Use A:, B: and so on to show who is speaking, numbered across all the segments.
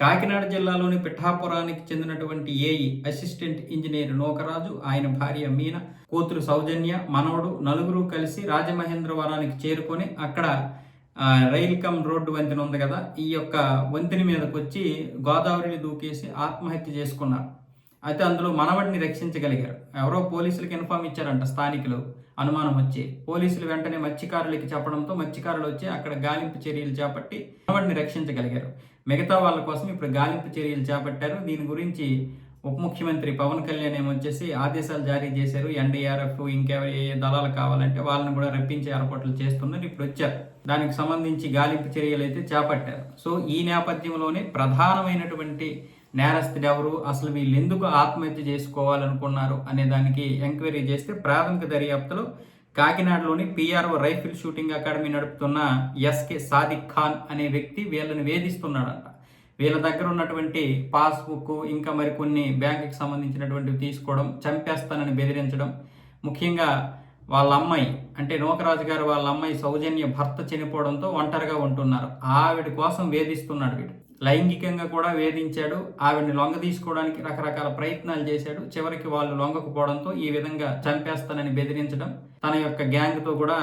A: కాకినాడ జిల్లాలోని పిఠాపురానికి చెందినటువంటి AE assistant engineer Nookaraju, ఆయన భార్య మీన, కూతురు సౌజన్య, మనవడు నలుగురు కలిసి రాజమహేంద్రవరానికి చేరుకొని అక్కడ రైల్ కమ్ రోడ్డు వంతెన ఉంది కదా, ఈ యొక్క వంతెన మీదకి వచ్చి గోదావరిని దూకేసి ఆత్మహత్య చేసుకున్నారు. అయితే అందులో మనవడిని రక్షించగలిగారు. ఎవరో పోలీసులకు ఇన్ఫార్మ్ ఇచ్చారంట స్థానికులు, అనుమానం వచ్చి పోలీసులు వెంటనే మత్స్యకారులకి చెప్పడంతో మత్స్యకారులు వచ్చి అక్కడ గాలింపు చర్యలు చేపట్టి మనవడిని రక్షించగలిగారు. మిగతా వాళ్ళ కోసం ఇప్పుడు గాలింపు చర్యలు చేపట్టారు. దీని గురించి ఉప ముఖ్యమంత్రి పవన్ కళ్యాణ్ ఏమొచ్చేసి ఆదేశాలు జారీ చేశారు. ఎన్డీఆర్ఎఫ్ ఇంకెవరి ఏ దళాలు కావాలంటే వాళ్ళని కూడా రప్పించే ఏర్పాట్లు చేస్తున్నారు. ఇప్పుడు వచ్చారు, దానికి సంబంధించి గాలింపు చర్యలు అయితే చేపట్టారు. సో ఈ నేపథ్యంలోనే ప్రధానమైనటువంటి నేరస్తుడు ఎవరు, అసలు వీళ్ళు ఎందుకు ఆత్మహత్య చేసుకోవాలనుకున్నారు అనే దానికి ఎంక్వైరీ చేస్తే ప్రాథమిక దర్యాప్తులో కాకినాడలోని పిఆర్ఓ రైఫిల్ షూటింగ్ అకాడమీ నడుపుతున్న ఎస్కే సాదిక్ ఖాన్ అనే వ్యక్తి వీళ్ళని వేధిస్తున్నాడంట. వీళ్ళ దగ్గర ఉన్నటువంటి పాస్బుక్ ఇంకా మరికొన్ని బ్యాంకుకి సంబంధించినటువంటివి తీసుకోవడం, చంపేస్తానని బెదిరించడం, ముఖ్యంగా వాళ్ళ అమ్మాయి అంటే నూకరాజు గారు వాళ్ళ అమ్మాయి సౌజన్య భర్త చనిపోవడంతో ఒంటరిగా ఉంటున్నారు. ఆవిడ కోసం వేధిస్తున్నాడు వీడు. లైంగికంగా కూడా వేధించాడు. ఆవిడని లొంగ తీసుకోవడానికి రకరకాల ప్రయత్నాలు చేశాడు. చివరికి వాళ్ళు లొంగకపోవడంతో ఈ విధంగా చంపేస్తానని బెదిరించడం, తన యొక్క గ్యాంగ్తో కూడా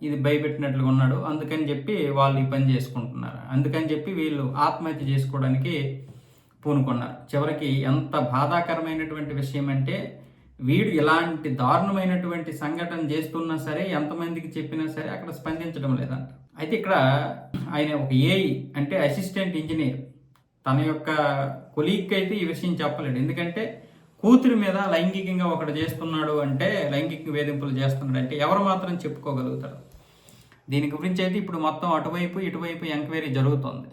A: ఇది భయపెట్టినట్లుగా ఉన్నాడు. అందుకని చెప్పి వాళ్ళు ఈ పని చేసుకుంటున్నారు. అందుకని చెప్పి వీళ్ళు ఆత్మహత్య చేసుకోవడానికి పూనుకున్నారు. చివరికి ఎంత బాధాకరమైనటువంటి విషయం అంటే, వీడు ఇలాంటి దారుణమైనటువంటి సంఘటన చేస్తున్నా సరే, ఎంతమందికి చెప్పినా సరే అక్కడ స్పందించడం లేదంట. అయితే ఇక్కడ ఆయన ఒక ఏఈ అంటే అసిస్టెంట్ ఇంజనీర్, తన యొక్క కొలీగ్కి అయితే ఈ విషయం చెప్పలేడు. ఎందుకంటే కూతురి మీద లైంగికంగా ఒకటి చేస్తున్నాడు అంటే, లైంగిక వేధింపులు చేస్తున్నాడు అంటే ఎవరు మాత్రం చెప్పుకోగలుగుతారు? దీని గురించి అయితే ఇప్పుడు మొత్తం అటువైపు ఇటువైపు ఎంక్వైరీ జరుగుతుంది.